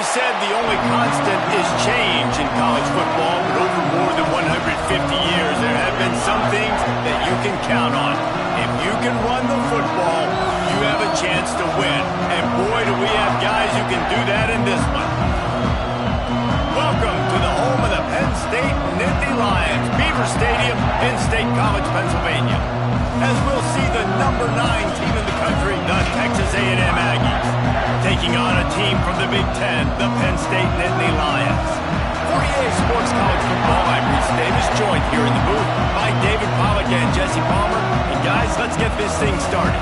said the only constant is change in college football, but over more than 150 years, there have been some things that you can count on. If you can run the football, you have a chance to win. And boy, do we have guys who can do that in this one. Welcome to the home of the Penn State Nittany Lions, Beaver Stadium in State College, Pennsylvania. As we'll see the number 9 team in the country, the Texas A&M Aggies, taking on a team from the Big Ten, the Penn State Nittany Lions. For EA Sports College Football, I'm Reese Davis, joined here in the booth by David Pollack and Jesse Palmer. And guys, let's get this thing started.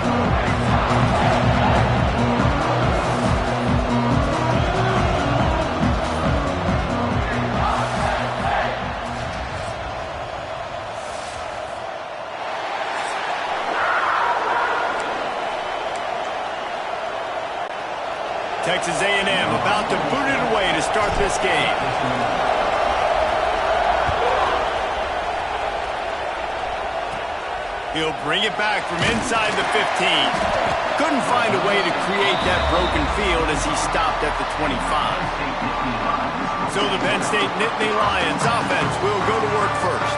Texas A&M about to boot it away to start this game. He'll bring it back from inside the 15. Couldn't find a way to create that broken field as he stopped at the 25. So the Penn State Nittany Lions offense will go to work first.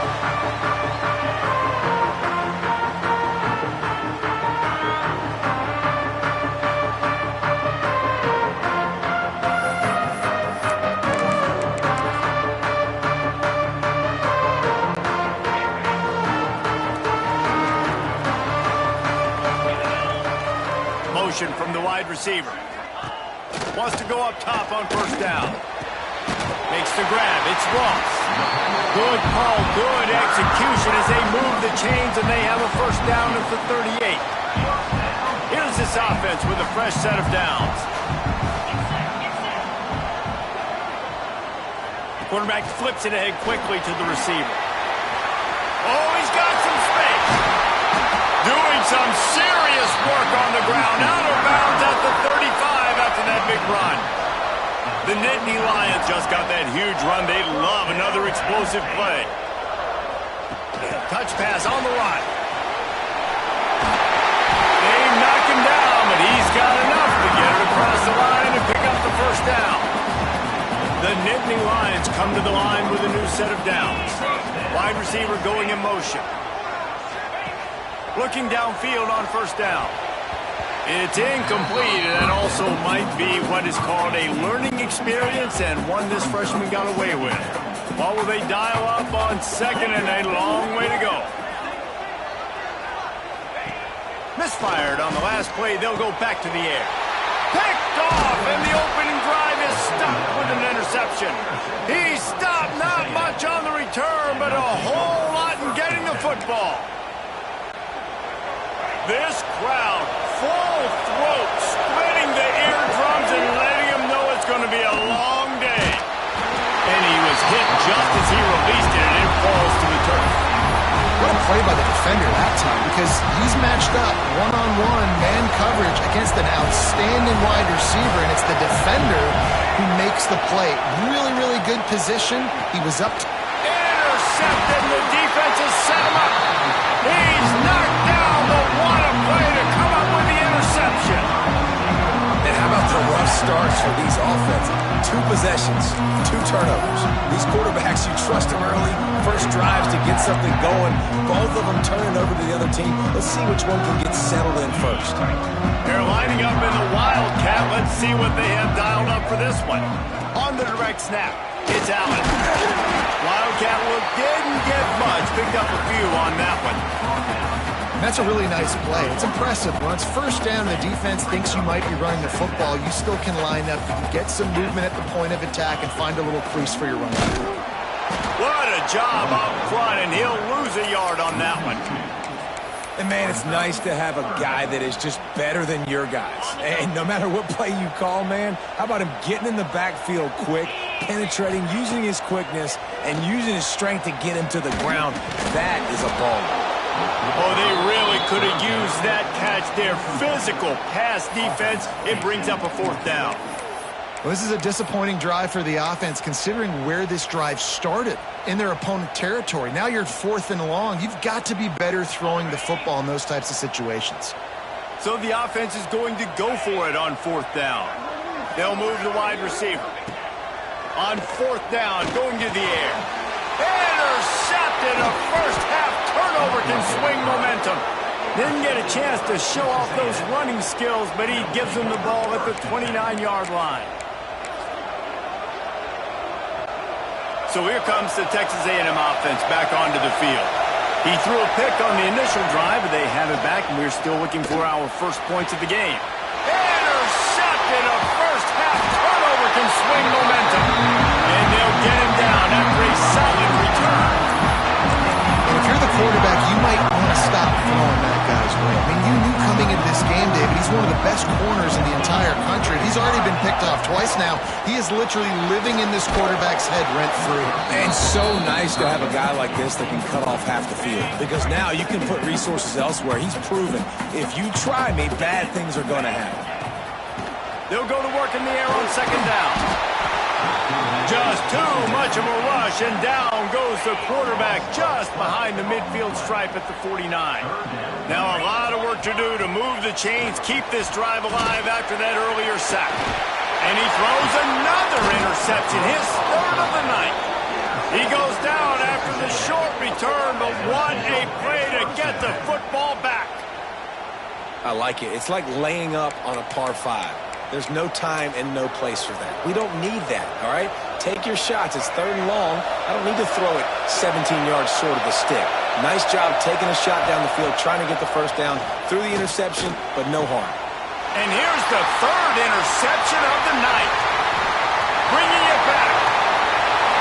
From the wide receiver. Wants to go up top on first down. Makes the grab. It's Ross. Good call, good execution as they move the chains and they have a first down at the 38. Here's this offense with a fresh set of downs. The quarterback flips it ahead quickly to the receiver. Oh, he's got some space. Doing some serious work on the ground. Out of bounds at the 35 after that big run. The Nittany Lions just got that huge run. They love another explosive play. Touch pass on the right. They knock him down, but he's got enough to get it across the line and pick up the first down. The Nittany Lions come to the line with a new set of downs. Wide receiver going in motion. Looking downfield on first down. It's incomplete, and that also might be what is called a learning experience and one this freshman got away with. What will they dial up on second, and a long way to go. Misfired on the last play. They'll go back to the air. Picked off, and the opening drive is stopped with an interception. He stopped not much on the return, but a whole lot in getting the football. This crowd, full throat, splitting the eardrums and letting him know it's going to be a long day. And he was hit just as he released it, and it falls to the turf. What a play by the defender that time, because he's matched up one-on-one man coverage against an outstanding wide receiver, and it's the defender who makes the play. Really, really good position. He was up. Intercepted, the defense has set him up. He's knocked down, but what a play to come up with the interception. And how about the rough starts for these offenses? 2 possessions, 2 turnovers. These quarterbacks, you trust them early, first drives to get something going. Both of them turning over to the other team. Let's see which one can get settled in first. They're lining up in the Wildcat. Let's see what they have dialed up for this one. On the direct snap, it's Allen. Wildcat look didn't get much. Picked up a few on that one. That's a really nice play. It's impressive. When it's first down, the defense thinks you might be running the football. You still can line up, you can get some movement at the point of attack and find a little crease for your run. What a job up front, and he'll lose a yard on that one. And, man, it's nice to have a guy that is just better than your guys. And no matter what play you call, man, how about him getting in the backfield quick, penetrating, using his quickness, and using his strength to get him to the ground. That is a baller. Oh, they really could have used that catch there. Physical pass defense. It brings up a 4th down. Well, this is a disappointing drive for the offense, considering where this drive started, in their opponent territory. Now you're 4th and long. You've got to be better throwing the football in those types of situations. So the offense is going to go for it on 4th down. They'll move the wide receiver. On 4th down, going to the air. Intercepted. A first-half turnover can swing momentum. Didn't get a chance to show off those running skills, but he gives them the ball at the 29-yard line. So here comes the Texas A&M offense back onto the field. He threw a pick on the initial drive, but they have it back, and we're still looking for our first points of the game. Intercepted. A first-half turnover can swing momentum. And they'll get him down after a solid return. And if you're the quarterback, you might want to stop throwing that guy's way. I mean, you knew coming into this game, David, he's one of the best corners in the entire country. He's already been picked off twice now. He is literally living in this quarterback's head rent-free. And so nice to have a guy like this that can cut off half the field. Because now you can put resources elsewhere. He's proven, if you try me, bad things are going to happen. They'll go to work in the air on 2nd down. Just too much of a rush, and down goes the quarterback just behind the midfield stripe at the 49. Now a lot of work to do to move the chains, keep this drive alive after that earlier sack. And he throws another interception, his 3rd of the night. He goes down after the short return, but what a play to get the football back. I like it. It's like laying up on a par 5. There's no time and no place for that. We don't need that, all right? Take your shots. It's 3rd and long. I don't need to throw it 17 yards short of the stick. Nice job taking a shot down the field, trying to get the first down through the interception, but no harm. And here's the 3rd interception of the night. Bringing it back.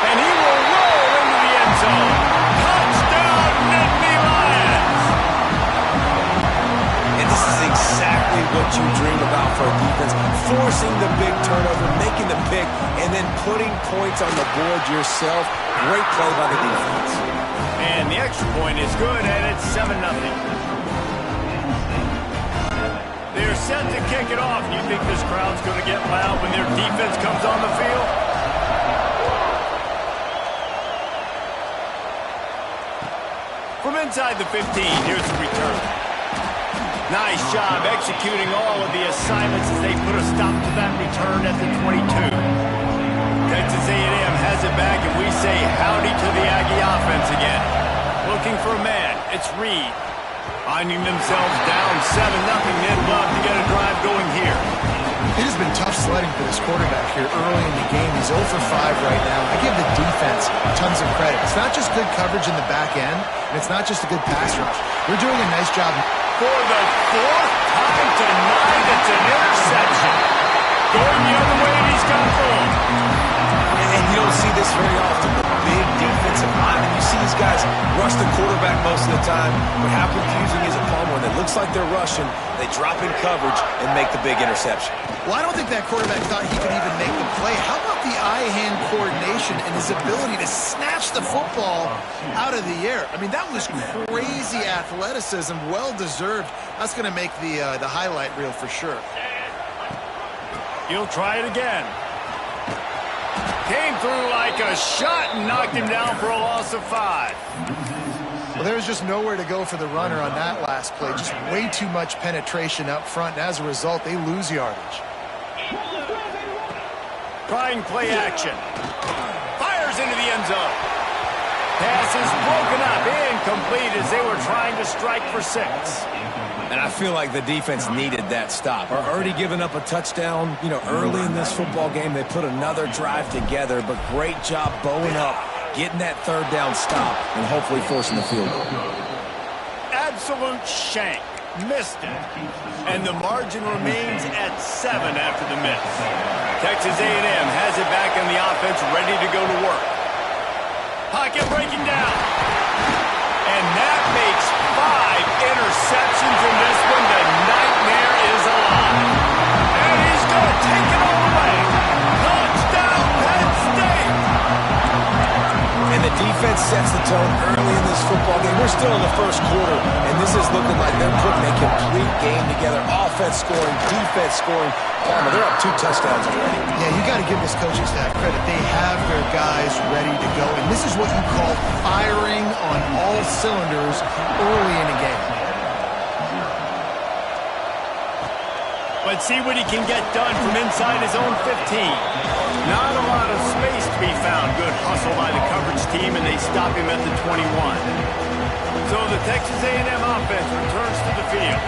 And he will roll into the end zone. Touchdown, Nittany Lions! And this is exactly what you dream about for a defense. Forcing the big turnover, making the pick, and then putting points on the board yourself. Great play by the defense. And the extra point is good, and it's 7-0. They're set to kick it off. You think this crowd's going to get loud when their defense comes on the field? From inside the 15, here's the return. Nice job executing all of the assignments as they put a stop to that return at the 22. Texas A&M has it back, and we say howdy to the Aggie offense again. Looking for a man, it's Reed. Finding themselves down 7-0, they'd love to get a drive going here. It has been tough sledding for this quarterback here early in the game. He's 0 for 5 right now. I give the defense tons of credit. It's not just good coverage in the back end, and it's not just a good pass rush. They're doing a nice job. For the 4th time tonight, it's an interception. Going the other way, and he's got room. And you don't see this very often. The big defensive line. You see these guys rush the quarterback most of the time, but how confusing is it, Palmer? When it looks like they're rushing, they drop in coverage and make the big interception. Well, I don't think that quarterback thought he could even make the play. How about the eye-hand coordination and his ability to snatch the football out of the air? I mean, that was crazy athleticism, well-deserved. That's going to make the highlight reel for sure. He'll try it again. Came through like a shot and knocked him down for a loss of 5. Well, there was just nowhere to go for the runner on that last play. Just way too much penetration up front, and as a result, they lose yardage. Trying play action. Fires into the end zone. Pass is broken up, incomplete as they were trying to strike for 6. And I feel like the defense needed that stop. Are already giving up a touchdown, early in this football game. They put another drive together, but great job bowing up, getting that 3rd down stop, and hopefully forcing the field goal. Absolute shank. Missed it. And the margin remains at 7 after the miss. Texas A&M has it back on the offense, ready to go to work. Pocket breaking down. And that makes 5 interceptions in this one. The nightmare is alive. And he's going to take it all away. Touchdown, Penn State. And the defense sets the tone early in this football game. We're still in the first quarter, and this is looking like they're putting a complete game together. Offense scoring, defense scoring. Palmer, they're up 2 touchdowns already. Yeah, you got to give this coaching staff credit. They have their guys ready to go, and this is what you call firing on all cylinders early in a game. Let's see what he can get done from inside his own 15. Not a lot of space to be found. Good hustle by the coverage team, and they stop him at the 21. So the Texas A&M offense returns to the field.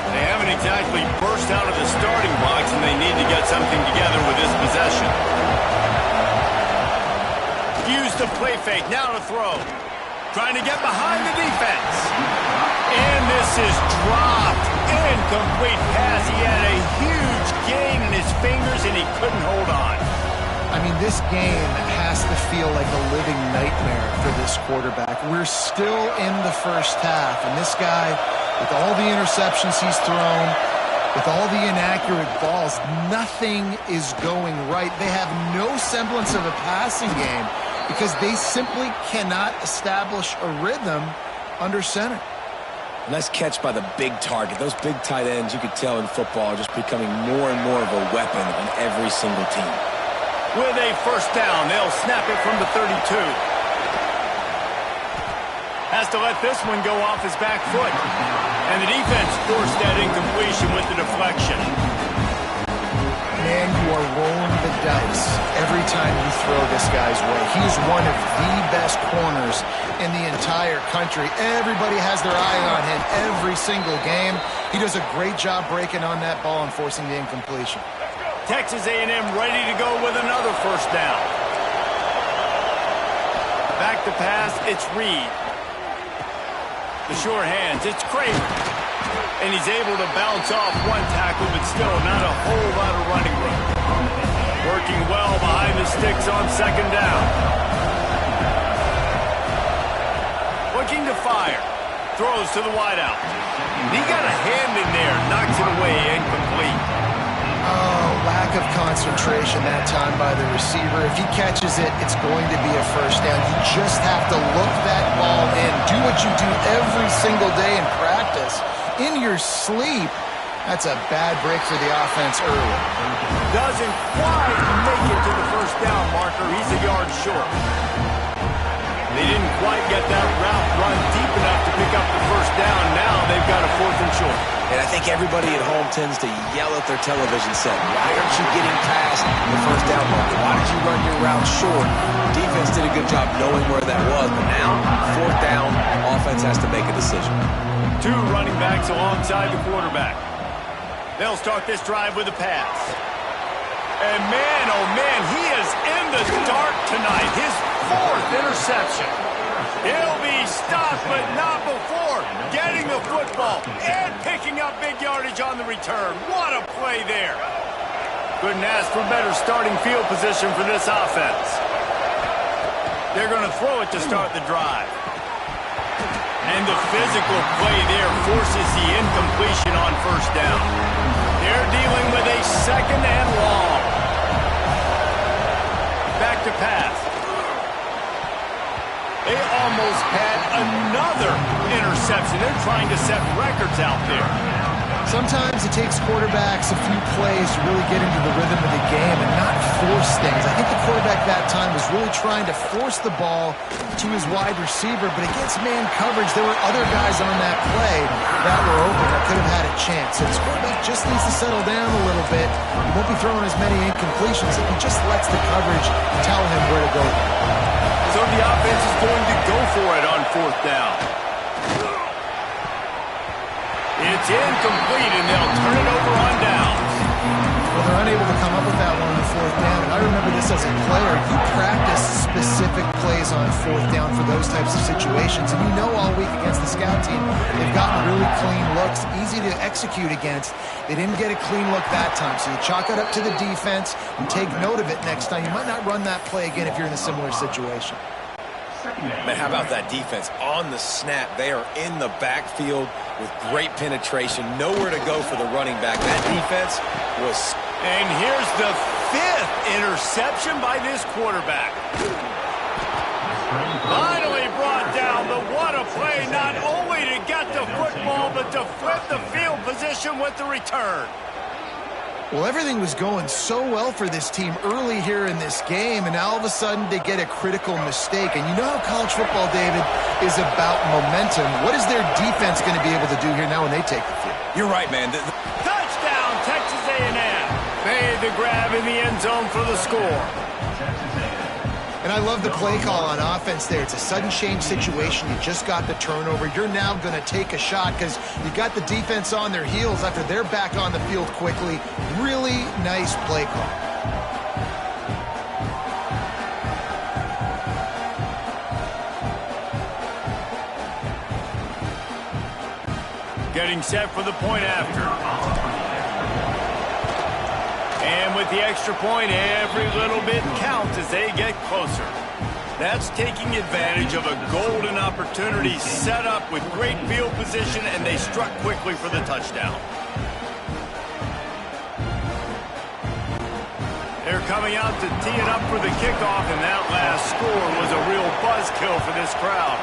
They haven't exactly burst out of the starting blocks, and they need to get something together with this possession. Use the play fake, now to throw. Trying to get behind the defense. And this is dropped. Incomplete pass. He had a huge gain in his fingers, and he couldn't hold on. I mean, this game has to feel like a living nightmare for this quarterback. We're still in the first half, and this guy, with all the interceptions he's thrown, with all the inaccurate balls, nothing is going right. They have no semblance of a passing game because they simply cannot establish a rhythm under center. Nice catch by the big target. Those big tight ends, you could tell in football, are just becoming more and more of a weapon on every single team. With a first down, they'll snap it from the 32. Has to let this one go off his back foot. And the defense forced that incompletion with the deflection. Man, you are rolling the dice every time you throw this guy's way. He's one of the best corners in the entire country. Everybody has their eye on him every single game. He does a great job breaking on that ball and forcing the incompletion. Texas A&M ready to go with another first down. Back to pass, it's Reed. The sure hands, it's Craven. And he's able to bounce off one tackle, but still not a whole lot of running room. Working well behind the sticks on second down. Looking to fire. Throws to the wideout. He got a hand in there, knocks it away, incomplete. Oh, lack of concentration that time by the receiver. If he catches it, it's going to be a first down. You just have to look that ball in. Do what you do every single day in practice. In your sleep, that's a bad break for the offense early. Doesn't quite make it to the first down marker. He's a yard short. They didn't quite get that route run deep enough to pick up the first down. Now they've got a 4th and short. And I think everybody at home tends to yell at their television set, why aren't you getting past the first down marker? Why did you run your route short? Defense did a good job knowing where that was, but now, 4th down, offense has to make a decision. 2 running backs alongside the quarterback. They'll start this drive with a pass. And man, oh man, he is in the dark tonight. His 4th interception. He'll be stopped, but not before getting the football and picking up big yardage on the return. What a play there. Couldn't ask for better starting field position for this offense. They're going to throw it to start the drive. And the physical play there forces the incompletion on first down. They're dealing with a 2nd and long. Back to pass. They almost had another interception. They're trying to set records out there. Sometimes it takes quarterbacks a few plays to really get into the rhythm of the game and not force things. I think the quarterback that time was really trying to force the ball to his wide receiver, but against man coverage, there were other guys on that play that were open that could have had a chance. So this quarterback just needs to settle down a little bit. He won't be throwing as many incompletions if he just lets the coverage tell him where to go. So the offense is going to go for it on 4th down. It's incomplete, and they'll turn it over on downs. Well, they're unable to come up with that one on the 4th down. And I remember this as a player. You practice specific plays on 4th down for those types of situations. And you know all week against the scout team, they've gotten really clean looks, easy to execute against. They didn't get a clean look that time. So you chalk it up to the defense and take note of it next time. You might not run that play again if you're in a similar situation. Man, how about that defense on the snap? They are in the backfield with great penetration. Nowhere to go for the running back. That defense was... And here's the 5th interception by this quarterback. Finally brought down, but what a play, not only to get the football, but to flip the field position with the return. Well, everything was going so well for this team early here in this game, and now all of a sudden they get a critical mistake. And you know how college football, David, is about momentum. What is their defense going to be able to do here now when they take the field? You're right, man. Touchdown, Texas made the grab in the end zone for the score. And I love the play call on offense there. It's a sudden change situation. You just got the turnover. You're now going to take a shot because you got the defense on their heels after they're back on the field quickly. Really nice play call. Getting set for the point after. And with the extra point, every little bit counts as they get closer. That's taking advantage of a golden opportunity set up with great field position, and they struck quickly for the touchdown. They're coming out to tee it up for the kickoff, and that last score was a real buzzkill for this crowd.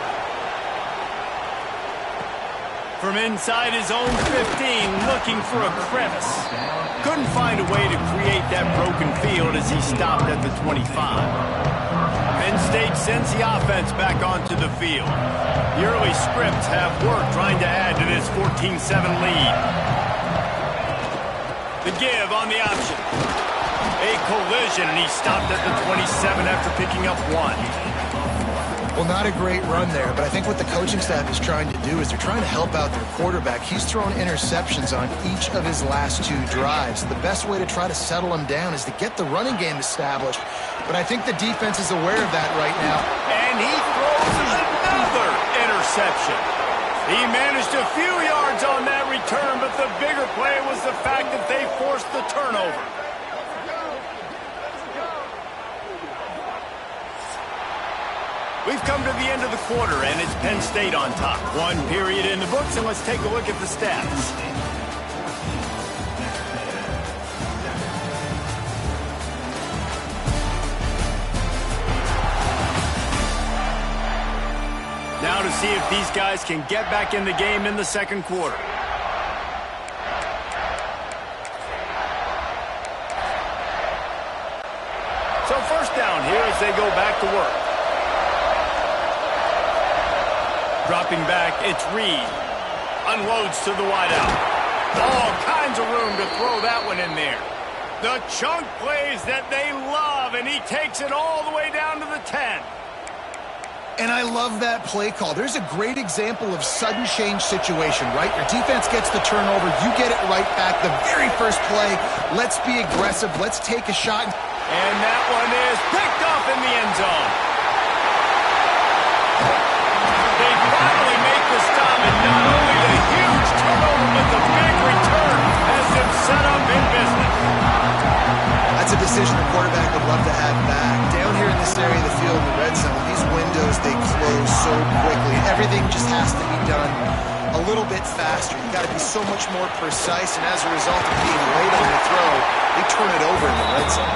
From inside his own 15, looking for a crevice. Couldn't find a way to create that broken field as he stopped at the 25. Penn State sends the offense back onto the field. The early scripts have worked trying to add to this 14-7 lead. The give on the option. A collision, and he stopped at the 27 after picking up one. Well, not a great run there, but I think what the coaching staff is trying to do is they're trying to help out their quarterback. He's thrown interceptions on each of his last two drives. The best way to try to settle him down is to get the running game established, but I think the defense is aware of that right now. And he throws another interception. He managed a few yards on that return, but the bigger play was the fact that they forced the turnover. We've come to the end of the quarter, and it's Penn State on top. One period in the books, and let's take a look at the stats. Now to see if these guys can get back in the game in the second quarter. So first down here as they go back to work. Dropping back, it's Reed. Unloads to the wideout. All kinds of room to throw that one in there. The chunk plays that they love, and he takes it all the way down to the 10. And I love that play call. There's a great example of sudden change situation, right? Your defense gets the turnover. You get it right back. The very first play, let's be aggressive. Let's take a shot. And that one is picked off in the end zone. They finally make the stop, and not only the huge turnover, but the big return has them set up in business. That's a decision the quarterback would love to have back. Down here in this area of the field in the red zone, these windows, they close so quickly. Everything just has to be done a little bit faster. You've got to be so much more precise, and as a result of being late on the throw, they turn it over in the red zone.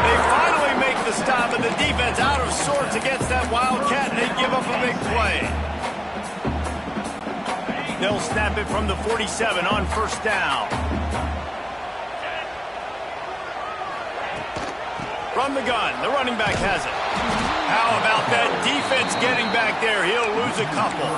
They finally make the stop, and the defense out of sorts against that Wildcat, and they give up a big play. They'll snap it from the 47 on first down. From the gun, the running back has it. How about that defense getting back there? He'll lose a couple.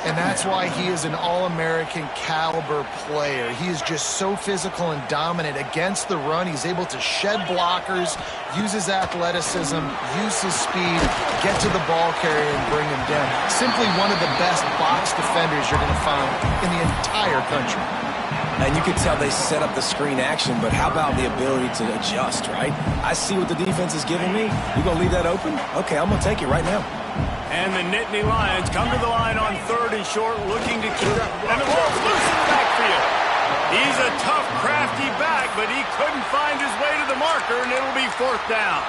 And that's why he is an All-American caliber player. He is just so physical and dominant against the run. He's able to shed blockers, use his athleticism, use his speed, get to the ball carrier and bring him down. Simply one of the best box defenders you're going to find in the entire country. And you can tell they set up the screen action, but how about the ability to adjust, right? I see what the defense is giving me. You going to leave that open? Okay, I'm going to take it right now. And the Nittany Lions come to the line on third and short, looking to keep it. And the ball's loose in the backfield. He's a tough, crafty back, but he couldn't find his way to the marker, and it'll be fourth down.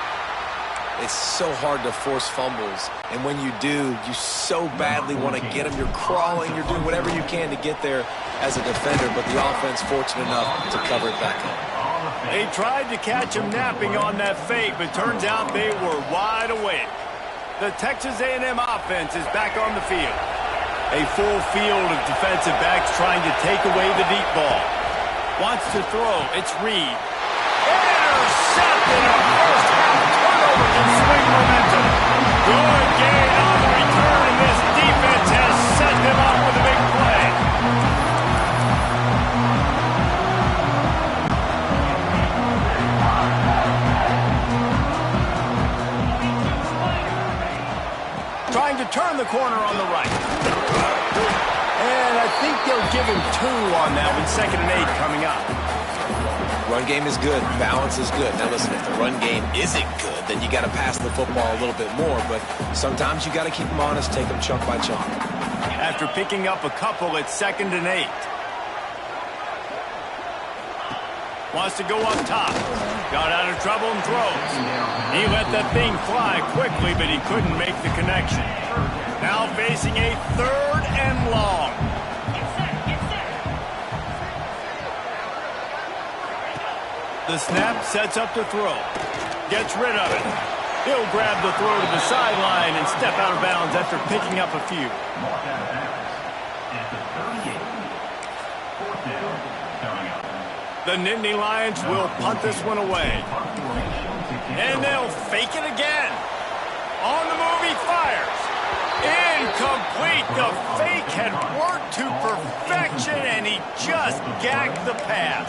It's so hard to force fumbles, and when you do, you so badly want to get them. You're crawling, you're doing whatever you can to get there as a defender, but the offense fortunate enough to cover it back up. They tried to catch him napping on that fake, but turns out they were wide awake. The Texas A&M offense is back on the field. A full field of defensive backs trying to take away the deep ball. Wants to throw, it's Reed. Intercepted, a first half turnover can swing momentum. Good gain on the return, and this defense has set them up with a big play. to turn the corner on the right. And I think they'll give him 2 on that one. 2nd and 8 coming up. Run game is good. Balance is good. Now, listen, if the run game isn't good, then you got to pass the football a little bit more. But sometimes you got to keep them honest, take them chunk by chunk. After picking up a couple, it's 2nd and 8. Wants to go up top. Got out of trouble and throws. He let that thing fly quickly, but he couldn't make the connection. Now facing a 3rd and long. The snap sets up the throw. Gets rid of it. He'll grab the throw to the sideline and step out of bounds after picking up a few. The Nittany Lions will punt this one away. And they'll fake it again. On the move, he fires. Incomplete. The fake had worked to perfection, and he just gagged the pass.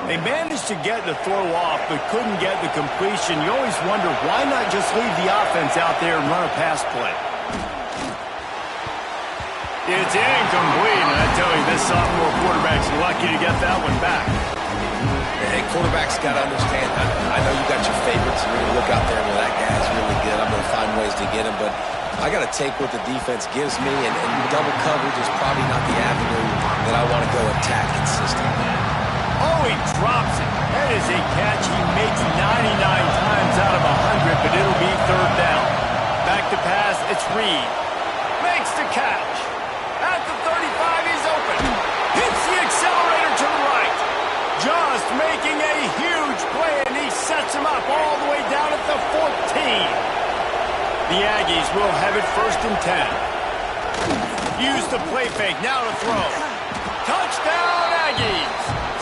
They managed to get the throw off, but couldn't get the completion. You always wonder, why not just leave the offense out there and run a pass play? It's incomplete, and I tell you, this sophomore quarterback's lucky to get that one back. Hey, quarterbacks got to understand. I know you got your favorites. You're going to look out there and that guy's really good. I'm going to find ways to get him, but I got to take what the defense gives me, and double coverage is probably not the avenue that I want to go attack consistently. Oh, he drops it. That is a catch he makes 99 times out of 100, but it'll be 3rd down. Back to pass, it's Reed. Makes the catch. At the 35, he's open. Hits the accelerator to the right. Just making a huge play, and he sets him up all the way down at the 14. The Aggies will have it 1st and 10. Use the play fake, now to throw. Touchdown, Aggies.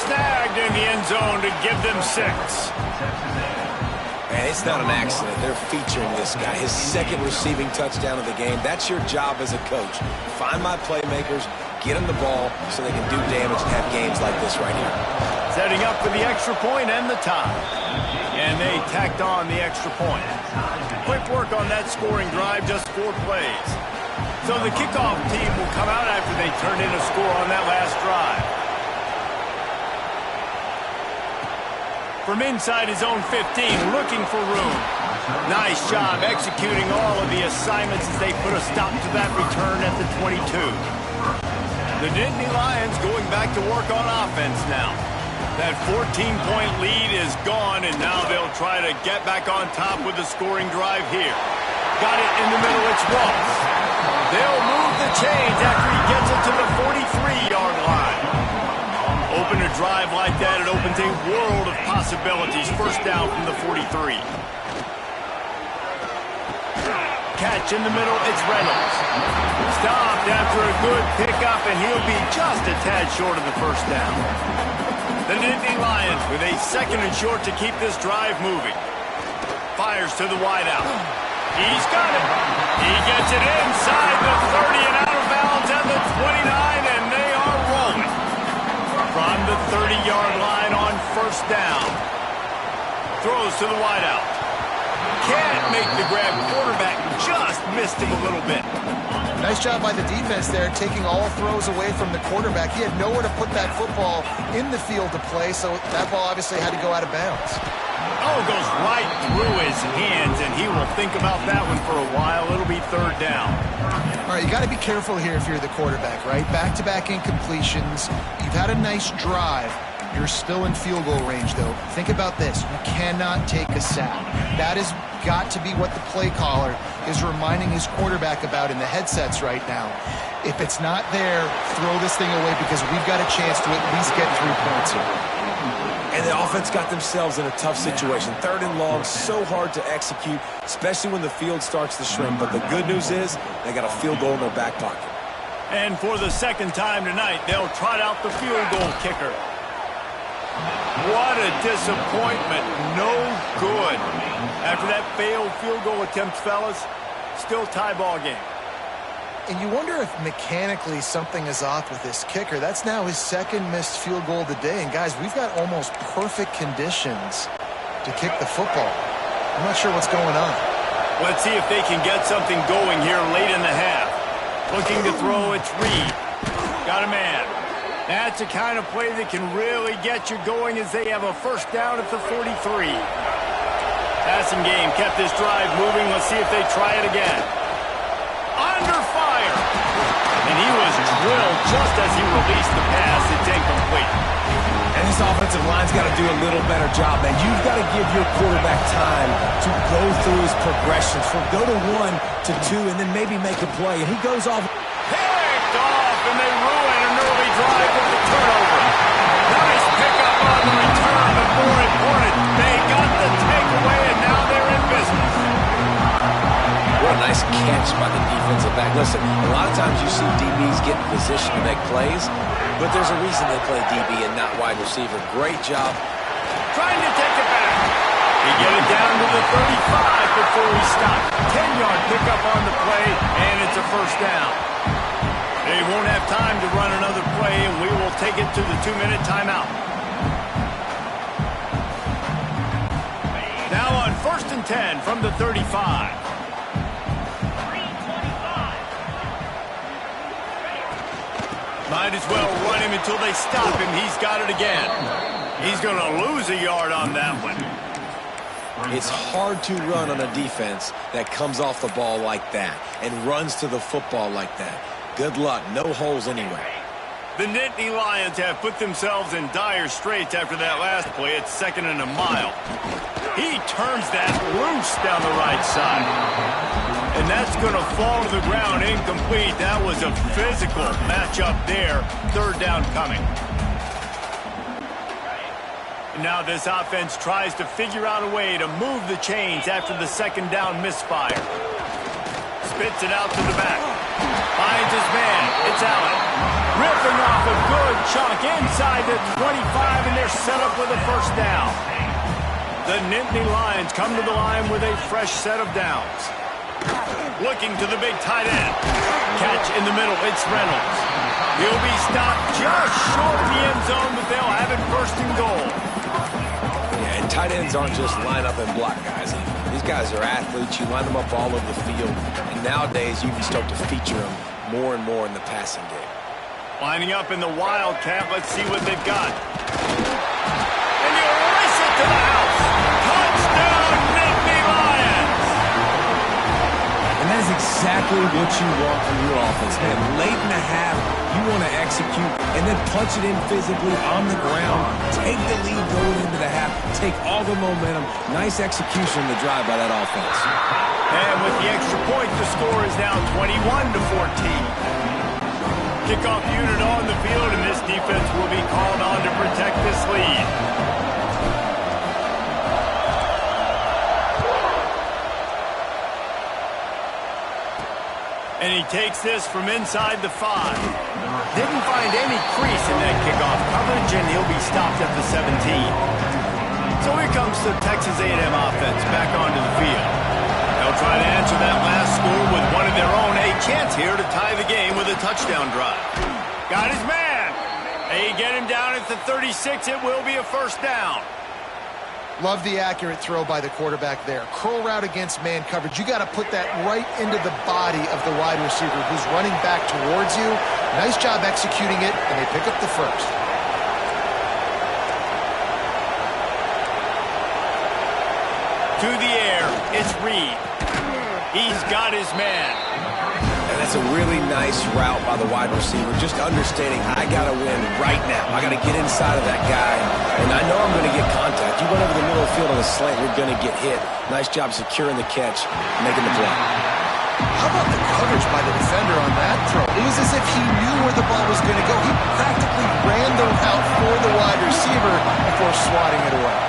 Snagged in the end zone to give them 6. Man, it's not an accident. They're featuring this guy. His 2nd receiving touchdown of the game. That's your job as a coach. Find my playmakers, get them the ball so they can do damage and have games like this right here. Setting up for the extra point and the tie. And they tacked on the extra point. Quick work on that scoring drive, just 4 plays. So the kickoff team will come out after they turn in a score on that last drive. From inside his own 15, looking for room. Nice job executing all of the assignments as they put a stop to that return at the 22. The Nittany Lions going back to work on offense now. That 14-point lead is gone, and now they'll try to get back on top with the scoring drive here. Got it in the middle, it's Ross. They'll move the chains after he gets it to the 43-yard line. Open a drive like that, it opens a world of possibilities. 1st down from the 43. Catch in the middle, it's Reynolds. Stopped after a good pickup, and he'll be just a tad short of the 1st down. The Nittany Lions with a 2nd and short to keep this drive moving. Fires to the wideout. He's got it. He gets it inside the 30 and out of bounds at the 29, and they are rolling. From the 30-yard line on 1st down. Throws to the wideout. Can't make the grab. Quarterback just missed him a little bit. Nice job by the defense there, taking all throws away from the quarterback. He had nowhere to put that football in the field to play, so that ball obviously had to go out of bounds. Oh, goes right through his hands, and he will think about that one for a while. It'll be 3rd down. All right, you got to be careful here if you're the quarterback, right? Back-to-back incompletions. You've had a nice drive. You're still in field goal range, though. Think about this. You cannot take a sack. That has got to be what the play caller is reminding his quarterback about in the headsets right now. If it's not there, throw this thing away because we've got a chance to at least get 3 points here. And the offense got themselves in a tough situation. 3rd and long, so hard to execute, especially when the field starts to shrink. But the good news is they got a field goal in their back pocket. And for the 2nd time tonight, they'll trot out the field goal kicker. What a disappointment. No good. After that failed field goal attempt, fellas, still tie ball game. And you wonder if mechanically something is off with this kicker. That's now his 2nd missed field goal of the day. And guys, we've got almost perfect conditions to kick the football. I'm not sure what's going on. Let's see if they can get something going here late in the half. Looking to throw, it's Reed. Got a man. That's the kind of play that can really get you going as they have a first down at the 43. Passing game kept this drive moving. Let's see if they try it again. Under fire. And he was drilled just as he released the pass. It's incomplete. And this offensive line's got to do a little better job, man. You've got to give your quarterback time to go through his progressions. From go to 1 to 2 and then maybe make a play. And he goes off. Picked off, and they ruin an early drive with the turnover. Nice pickup on the return, but more important, they got the takeaway, and now they're in business. What a nice catch by the defensive back. Listen, a lot of times you see DBs get in position to make plays, but there's a reason they play DB and not wide receiver. Great job. Trying to take it back. He get it down to the 35 before he stopped. 10-yard pickup on the play, and it's a first down. They won't have time to run another play, and we will take it to the 2-minute timeout. Now on 1st and 10 from the 35. Might as well run him until they stop him. He's got it again. He's going to lose a yard on that one. It's hard to run on a defense that comes off the ball like that and runs to the football like that. Good luck. No holes anyway. The Nittany Lions have put themselves in dire straits after that last play. It's 2nd and a mile. He turns that loose down the right side. And that's going to fall to the ground incomplete. That was a physical matchup there. 3rd down coming. Now this offense tries to figure out a way to move the chains after the 2nd down misfire. Spits it out to the back. Finds his man. It's Allen. Ripping off a good chunk inside the 25, and they're set up with a first down. The Nittany Lions come to the line with a fresh set of downs. Looking to the big tight end. Catch in the middle. It's Reynolds. He'll be stopped just short of the end zone, but they'll have it 1st and goal. Yeah, and tight ends aren't just line up and block guys. These guys are athletes. You line them up all over the field. And nowadays, you can start to feature them more and more in the passing game. Lining up in the Wildcat. Let's see what they've got. And you race it to the house. Touchdown, Nittany Lions. And that is exactly what you want from your offense, man. Late in the half, you want to execute and then punch it in physically on the ground. Take the lead going into the half. Take all the momentum. Nice execution in the drive by that offense. And with the extra point, the score is now 21-14. Kickoff unit on the field, and this defense will be called on to protect this lead. And he takes this from inside the 5. Didn't find any crease in that kickoff coverage, and he'll be stopped at the 17. So here comes the Texas A&M offense back onto the field. They'll try to answer that last score with one of their own. A chance here to tie the game with a touchdown drive. Got his man. They get him down at the 36. It will be a first down. Love the accurate throw by the quarterback there. Curl route against man coverage. You got to put that right into the body of the wide receiver who's running back towards you. Nice job executing it, and they pick up the first. To the air, it's Reed. He's got his man. And that's a really nice route by the wide receiver. Just understanding, I got to win right now. I got to get inside of that guy. And I know I'm going to get contact. You run over the middle of the field on a slant, you're going to get hit. Nice job securing the catch, making the play. How about the coverage by the defender on that throw? It was as if he knew where the ball was going to go. He practically ran the route for the wide receiver before swatting it away.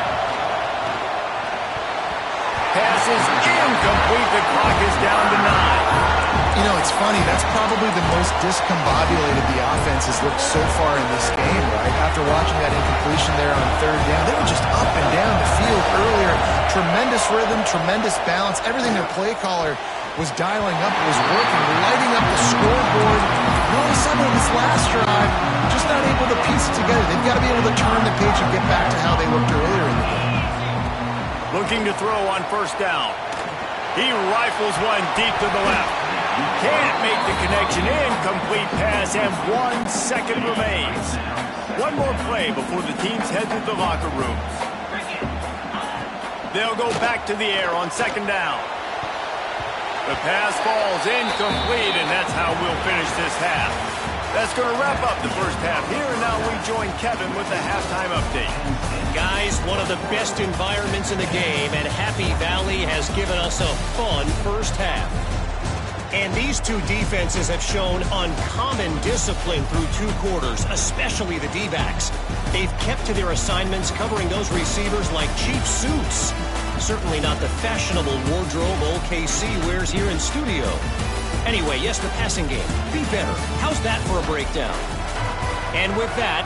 Pass is incomplete. The clock is down to 9. You know, it's funny. That's probably the most discombobulated the offense has looked so far in this game, right? After watching that incompletion there on 3rd down, they were just up and down the field earlier. Tremendous rhythm, tremendous balance. Everything their play caller was dialing up was working, lighting up the scoreboard. And all of a sudden, in this last drive, just not able to piece it together. They've got to be able to turn the page and get back to how they looked earlier in the game. Looking to throw on 1st down. He rifles one deep to the left. Can't make the connection. Incomplete pass, and 1 second remains. One more play before the teams head to the locker rooms. They'll go back to the air on 2nd down. The pass falls incomplete, and that's how we'll finish this half. That's going to wrap up the first half here, and now we join Kevin with the halftime update. Guys, one of the best environments in the game, and Happy Valley has given us a fun first half. And these two defenses have shown uncommon discipline through 2 quarters, especially the D-backs. They've kept to their assignments, covering those receivers like cheap suits. Certainly not the fashionable wardrobe old KC wears here in studio. Anyway, yes, the passing game. Be better. How's that for a breakdown? And with that,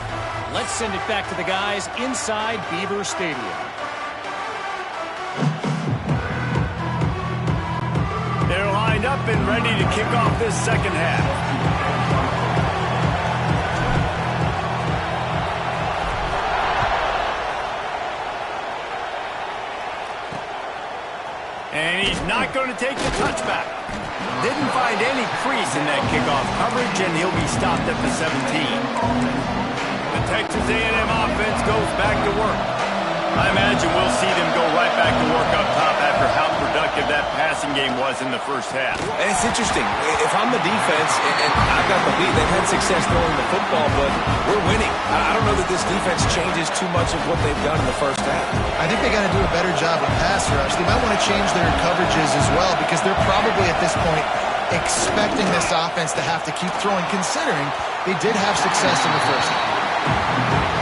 let's send it back to the guys inside Beaver Stadium. They're lined up and ready to kick off this second half. And he's not going to take the touchback. Didn't find any crease in that kickoff coverage, and he'll be stopped at the 17. The Texas A&M offense goes back to work. I imagine we'll see them go right back to work up top after how productive that passing game was in the first half. And it's interesting. If I'm the defense and I've got the lead, they've had success throwing the football, but we're winning. I don't know that this defense changes too much of what they've done in the first half. I think they got to do a better job of pass rush. They might want to change their coverages as well, because they're probably at this point expecting this offense to have to keep throwing, considering they did have success in the first half.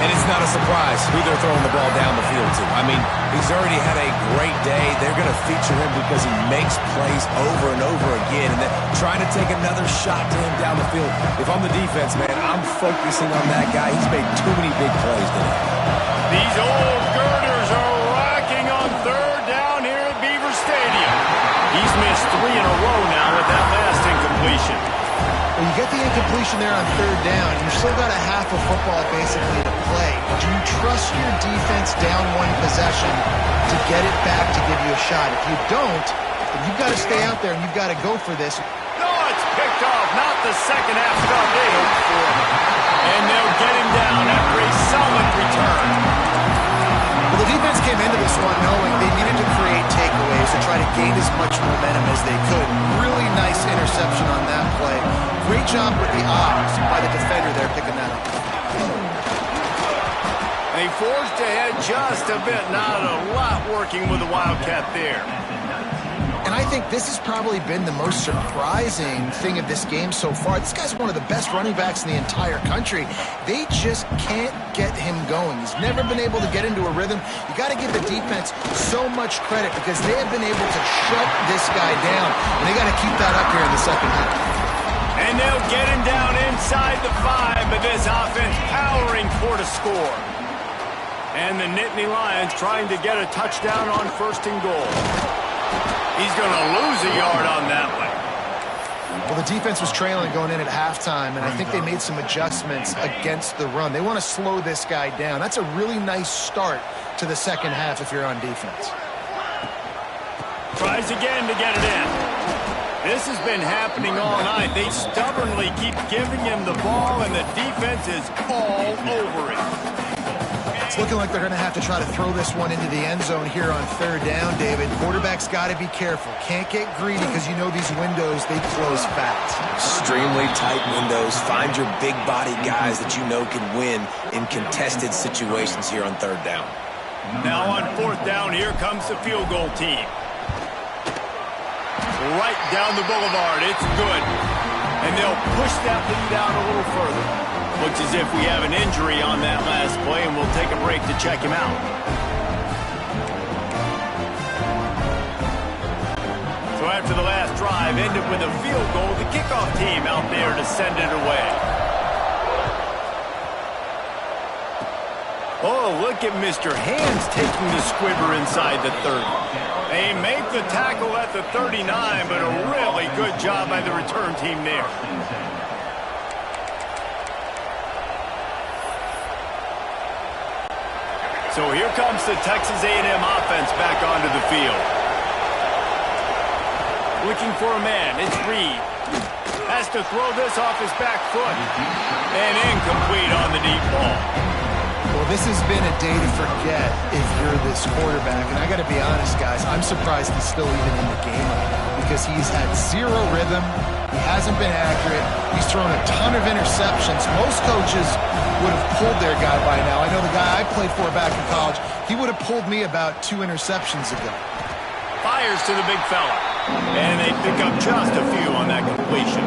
And it's not a surprise who they're throwing the ball down the field to. I mean, he's already had a great day. They're going to feature him because he makes plays over and over again. And then trying to take another shot to him down the field. If I'm the defense, man, I'm focusing on that guy. He's made too many big plays today. These old girders are rocking on 3rd down here at Beaver Stadium. He's missed 3 in a row now with that last incompletion. When you get the incompletion there on 3rd down, you've still got a half of football basically to play. Do you trust your defense down 1 possession to get it back to give you a shot? If you don't, then you've got to stay out there and you've got to go for this. No, it's picked off. Not the second half stuff they hoped for. And they'll get him down after a solid return. Well, the defense came into this one knowing they needed to create takeaways to try to gain as much momentum as they could. Really nice interception on that play. Great job with the odds by the defender there picking that up. They forced ahead just a bit. Not a lot working with the Wildcat there. And I think this has probably been the most surprising thing of this game so far. This guy's one of the best running backs in the entire country. They just can't get him going. He's never been able to get into a rhythm. You got to give the defense so much credit because they have been able to shut this guy down. And they got to keep that up here in the second half. And they'll get him down inside the 5, but this offense powering toward a score. And the Nittany Lions trying to get a touchdown on 1st and goal. He's going to lose a yard on that one. Well, the defense was trailing going in at halftime, and I think they made some adjustments against the run. They want to slow this guy down. That's a really nice start to the second half if you're on defense. Tries again to get it in. This has been happening all night. They stubbornly keep giving him the ball, and the defense is all over it. It's looking like they're going to have to try to throw this one into the end zone here on 3rd down, David. Quarterback's got to be careful. Can't get greedy because you know these windows, they close fast. Extremely tight windows. Find your big body guys that you know can win in contested situations here on 3rd down. Now on 4th down, here comes the field goal team. Right down the boulevard. It's good. And they'll push that lead out a little further. Looks as if we have an injury on that last play, and we'll take a break to check him out. So after the last drive ended with a field goal, the kickoff team out there to send it away. Oh, look at Mr. Hands taking the squibber inside the 30. They make the tackle at the 39, but a really good job by the return team there. So here comes the Texas A&M offense back onto the field. Looking for a man. It's Reed. Has to throw this off his back foot. And incomplete on the deep ball. Well, this has been a day to forget if you're this quarterback. And I got to be honest, guys, I'm surprised he's still even in the game right now because he's had zero rhythm. He hasn't been accurate. He's thrown a ton of interceptions. Most coaches would have pulled their guy by now. I know the guy I played for back in college, he would have pulled me about 2 interceptions ago. Fires to the big fella. And they pick up just a few on that completion.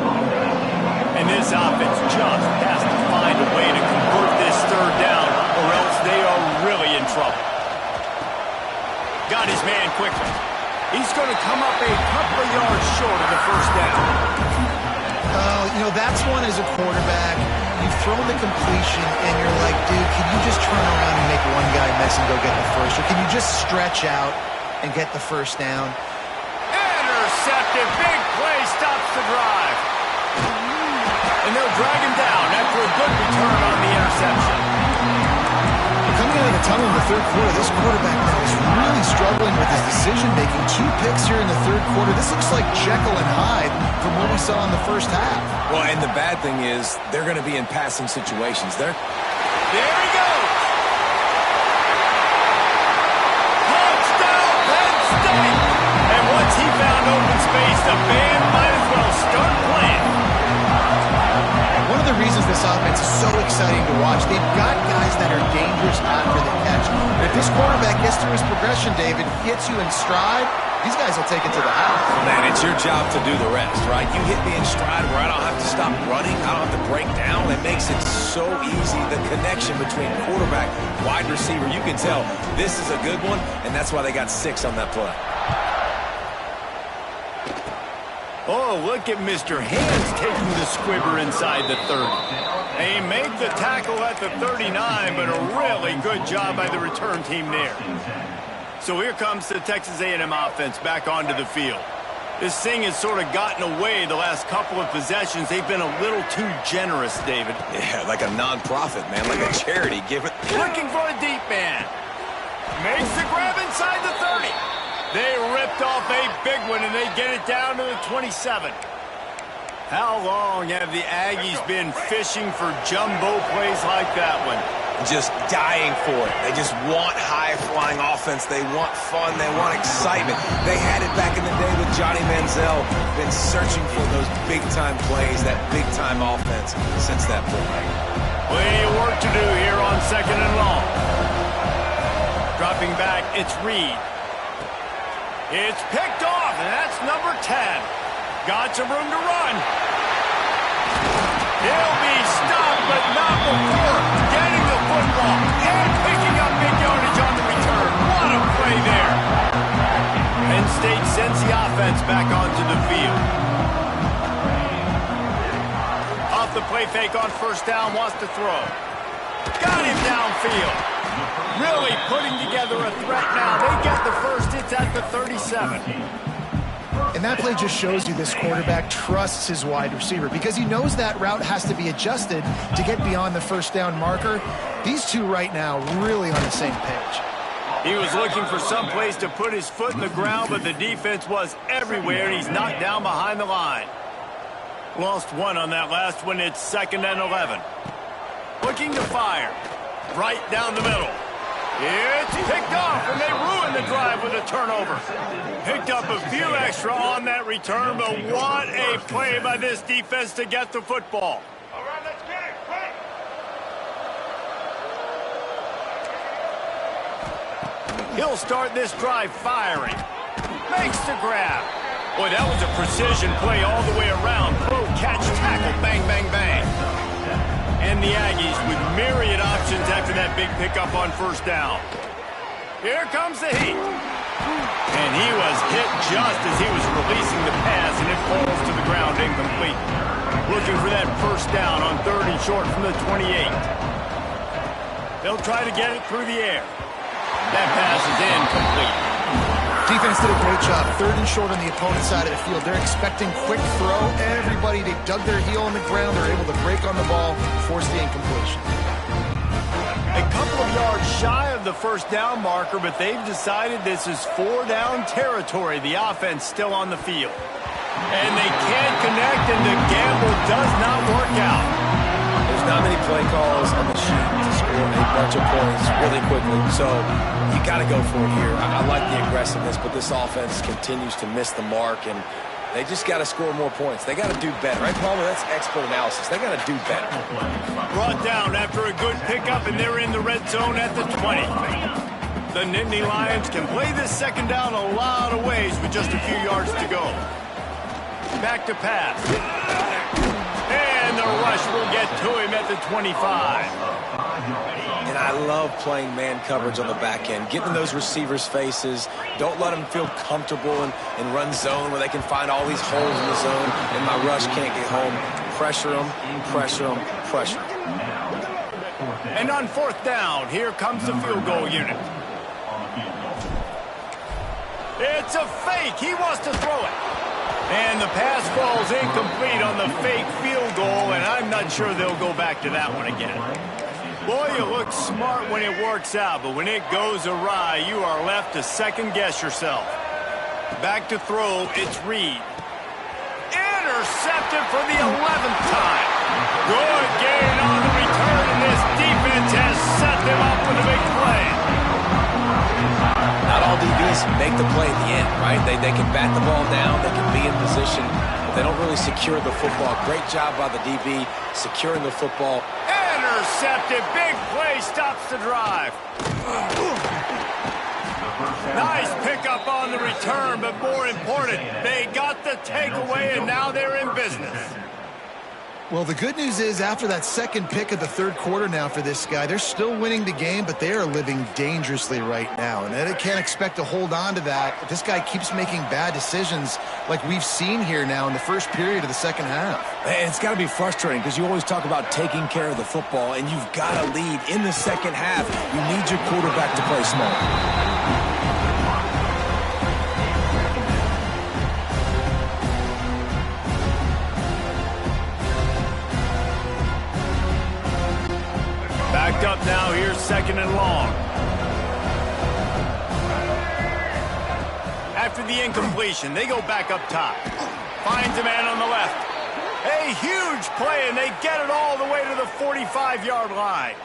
And this offense just has to find a way to convert this third down or else they are really in trouble. Got his man quickly. He's going to come up a couple of yards short of the first down. You know, that's one as a quarterback. You've thrown the completion, and you're like, dude, can you just turn around and make one guy miss and go get the first? Or can you just stretch out and get the first down? Intercepted. Big play stops the drive. And they'll drag him down after a good return on the interception. Coming out of the tunnel in the third quarter, this quarterback now is really struggling with his decision-making. 2 picks here in the third quarter. This looks like Jekyll and Hyde from what we saw in the first half. Well, and the bad thing is they're going to be in passing situations. There he goes. Touchdown, Penn State. And once he found open space, the band might as well start playing. One of the reasons this offense is so exciting to watch, they've got guys that are dangerous after the catch. But if this quarterback gets through his progression, David, gets you in stride, these guys will take it to the house. Man, it's your job to do the rest, right? You hit me in stride where I don't have to stop running. I don't have to break down. It makes it so easy. The connection between quarterback, wide receiver, you can tell this is a good one, and that's why they got 6 on that play. Oh, look at Mr. Hands taking the squibber inside the 30. They make the tackle at the 39, but a really good job by the return team there. So here comes the Texas A&M offense back onto the field. This thing has sort of gotten away the last couple of possessions. They've been a little too generous, David. Yeah, like a non-profit, man, like a charity. Looking for a deep man. Makes the grab inside the 30. They ripped off a big one, and they get it down to the 27. How long have the Aggies been fishing for jumbo plays like that one? Just dying for it. They just want high-flying offense. They want fun. They want excitement. They had it back in the day with Johnny Manziel. Been searching for those big-time plays, that big-time offense since that point. Plenty of work to do here on 2nd and long. Dropping back, it's Reed. It's picked off, and that's number 10. Got some room to run. He'll be stopped, but not before getting the football and picking up big yardage on the return. What a play there. Penn State sends the offense back onto the field. Off the play fake on first down, wants to throw. Got him downfield. Really putting together a threat now. They get the first. It's at the 37. And that play just shows you this quarterback trusts his wide receiver because he knows that route has to be adjusted to get beyond the first down marker. These two right now really on the same page. He was looking for some place to put his foot in the ground, but the defense was everywhere, and he's knocked down behind the line. Lost one on that last one. It's 2nd and 11. Looking to fire. Right down the middle. It's picked off, and they ruin the drive with a turnover. Picked up a few extra on that return, but what a play by this defense to get the football. All right, let's get it. Quick. He'll start this drive firing. Makes the grab. Boy, that was a precision play all the way around. Pro catch tackle, bang, bang, bang. And the Aggies with myriad options after that big pickup on first down. Here comes the heat. And he was hit just as he was releasing the pass, and it falls to the ground incomplete. Looking for that first down on 3rd and short from the 28. They'll try to get it through the air. That pass is incomplete. Defense did a great job. 3rd and short on the opponent's side of the field. They're expecting quick throw. Everybody, they dug their heel on the ground. They're able to break on the ball, force the incompletion. A couple of yards shy of the first down marker, but they've decided this is 4-down territory. The offense still on the field. And they can't connect, and the gamble does not work out. There's not many play calls on the sheet to score a bunch of points really quickly, so you got to go for it here. I like the aggressiveness, but this offense continues to miss the mark, and they just got to score more points. They got to do better. Right, Palmer? That's expert analysis. They got to do better. Brought down after a good pickup, and they're in the red zone at the 20. The Nittany Lions can play this second down a lot of ways with just a few yards to go. Back to pass. And the rush will get to him at the 25. And I love playing man coverage on the back end, getting in those receivers' faces. Don't let them feel comfortable and run zone where they can find all these holes in the zone and my rush can't get home. Pressure them, pressure them, pressure them. And on fourth down, here comes the field goal unit. It's a fake. He wants to throw it. And the pass falls incomplete on the fake field goal, and I'm not sure they'll go back to that one again. Boy, you look smart when it works out, but when it goes awry, you are left to second-guess yourself. Back to throw, it's Reed. Intercepted for the 11th time. Good gain on the return, and this defense has set them up with a big play. Not all DBs make the play at the end, right? They can bat the ball down, they can be in position, but they don't really secure the football. Great job by the DB securing the football. Intercepted, big play, stops the drive. Nice pickup on the return, but more important, they got the takeaway, and now they're in business. Well, the good news is after that second pick of the third quarter now for this guy, they're still winning the game, but they are living dangerously right now. And they can't expect to hold on to that if this guy keeps making bad decisions like we've seen here now in the first period of the second half. And it's got to be frustrating because you always talk about taking care of the football, and you've got to lead in the second half. You need your quarterback to play smart. Backed up now, here's second and long. After the incompletion, they go back up top. Finds a man on the left. A huge play, and they get it all the way to the 45-yard line.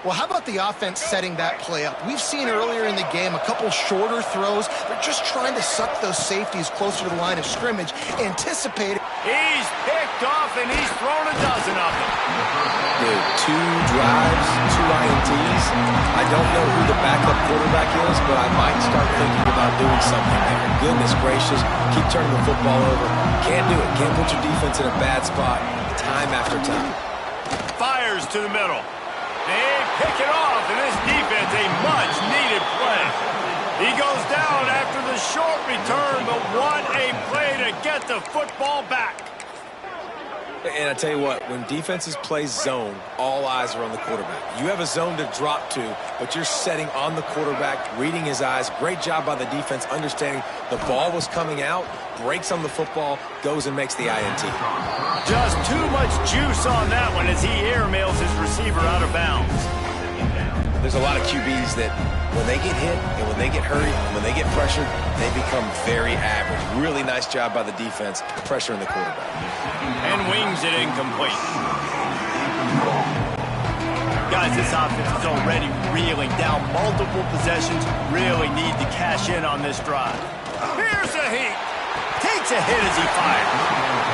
Well, how about the offense setting that play up? We've seen earlier in the game a couple shorter throws. They're just trying to suck those safeties closer to the line of scrimmage, anticipate. He's picked off, and he's thrown a dozen of them. Dude, 2 drives, 2 INTs. I don't know who the backup quarterback is, but I might start thinking about doing something there. Goodness gracious, keep turning the football over. Can't do it. Can't put your defense in a bad spot time after time. Fires to the middle. They pick it off, and this defense, a much-needed play. He goes down after the short return, but what a play to get the football back. And I tell you what, when defenses play zone, all eyes are on the quarterback. You have a zone to drop to, but you're setting on the quarterback, reading his eyes. Great job by the defense, understanding the ball was coming out, breaks on the football, goes and makes the INT. Just too much juice on that one as he airmails his receiver out of bounds. There's a lot of QBs that when they get hit and when they get hurried and when they get pressured, they become very average. Really nice job by the defense, pressuring the quarterback. And wings it incomplete. Guys, this offense is already reeling down multiple possessions. Really need to cash in on this drive. Here's a heat. Takes a hit as he fires.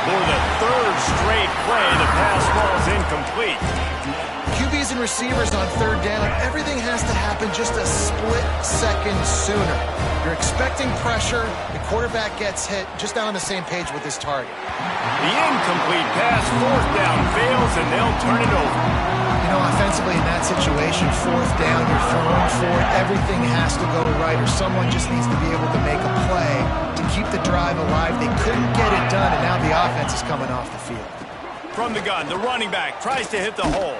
For the third straight play, the pass falls incomplete. QBs and receivers on third down, everything has to happen just a split second sooner. You're expecting pressure, the quarterback gets hit, just not on the same page with his target. The incomplete pass, fourth down, fails, and they'll turn it over. You know, offensively in that situation, fourth down, you're throwing for it, everything has to go right, or someone just needs to be able to make a play to keep the drive alive. They couldn't get it done, and now the offense is coming off the field. From the gun, the running back tries to hit the hole.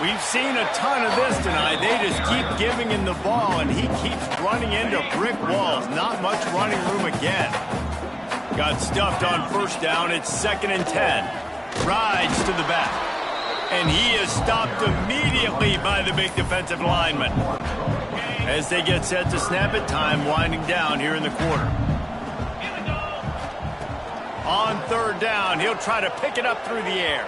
We've seen a ton of this tonight. They just keep giving him the ball, and he keeps running into brick walls. Not much running room again. Got stuffed on first down. It's 2nd and 10. Rides to the back. And he is stopped immediately by the big defensive lineman. As they get set to snap it, time winding down here in the quarter. On third down, he'll try to pick it up through the air.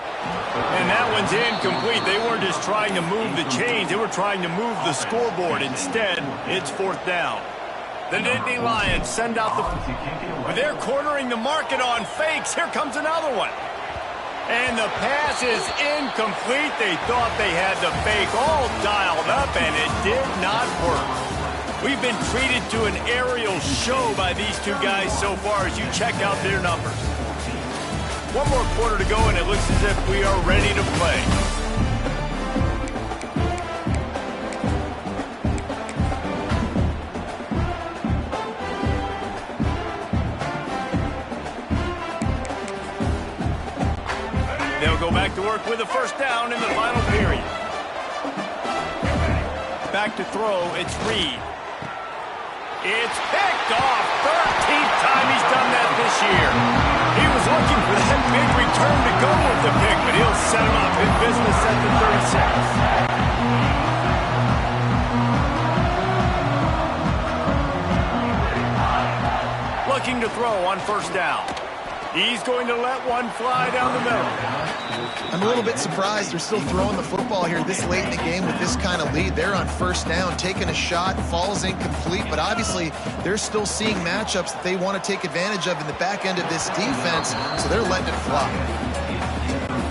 And that one's incomplete. They weren't just trying to move the chains. They were trying to move the scoreboard. Instead, it's fourth down. The Nittany Lions send out the... They're cornering the market on fakes. Here comes another one. And the pass is incomplete. They thought they had the fake all dialed up, and it did not work. We've been treated to an aerial show by these two guys so far as you check out their numbers. One more quarter to go, and it looks as if we are ready to play. They'll go back to work with a first down in the final period. Back to throw, it's Reed. It's picked off. 13th time he's done that this year. He was looking for that big return to go with the pick, but he'll set him up in business at the 36. Looking to throw on first down. He's going to let one fly down the middle. I'm a little bit surprised they're still throwing the football here this late in the game with this kind of lead. They're on first down, taking a shot, falls incomplete, but obviously they're still seeing matchups that they want to take advantage of in the back end of this defense, so they're letting it fly.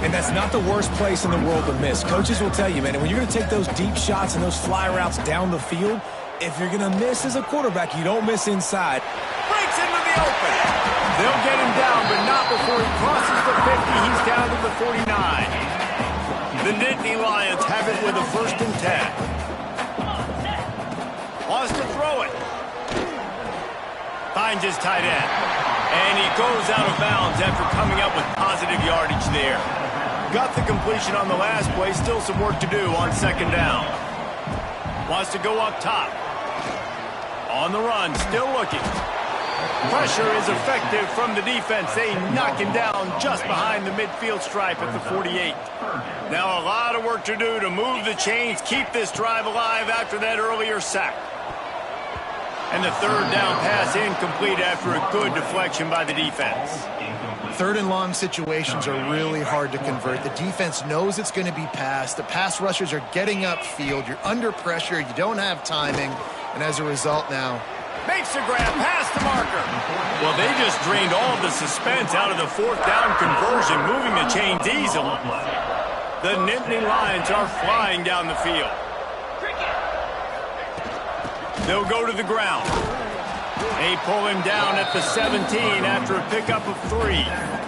And that's not the worst place in the world to miss. Coaches will tell you, man, when you're going to take those deep shots and those fly routes down the field, if you're going to miss as a quarterback, you don't miss inside. Breaks into the open. They'll get him down, but not before he crosses the 50. He's down to the 49. The Nittany Lions have it with a 1st and 10. Wants to throw it. Finds his tight end. And he goes out of bounds after coming up with positive yardage there. Got the completion on the last play. Still some work to do on second down. Wants to go up top. On the run, still looking. Pressure is effective from the defense. They knock him down just behind the midfield stripe at the 48. Now a lot of work to do to move the chains, keep this drive alive after that earlier sack. And the third down pass incomplete after a good deflection by the defense. Third and long situations are really hard to convert. The defense knows it's going to be passed. The pass rushers are getting upfield. You're under pressure. You don't have timing. And as a result now, makes the grab past the marker. Well, they just drained all of the suspense out of the fourth down conversion, moving the chains easily. The Nittany Lions are flying down the field. They'll go to the ground. They pull him down at the 17 after a pickup of 3.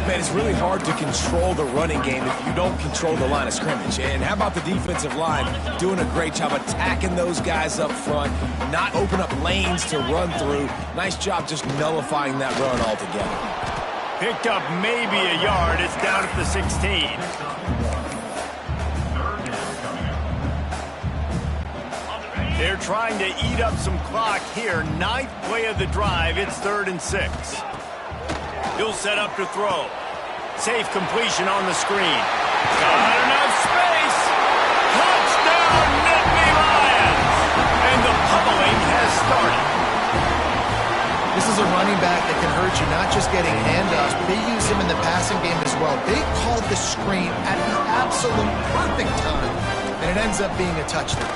Man, it's really hard to control the running game if you don't control the line of scrimmage. And how about the defensive line doing a great job attacking those guys up front, not open up lanes to run through. Nice job just nullifying that run altogether. Picked up maybe a yard. It's down at the 16. They're trying to eat up some clock here. 9th play of the drive. It's 3rd and 6. He'll set up to throw. Safe completion on the screen. Got enough space. Touchdown, Nittany Lions. And the pummeling has started. this is a running back that can hurt you, not just getting handoffs, but they use him in the passing game as well. They called the screen at the absolute perfect time, and it ends up being a touchdown.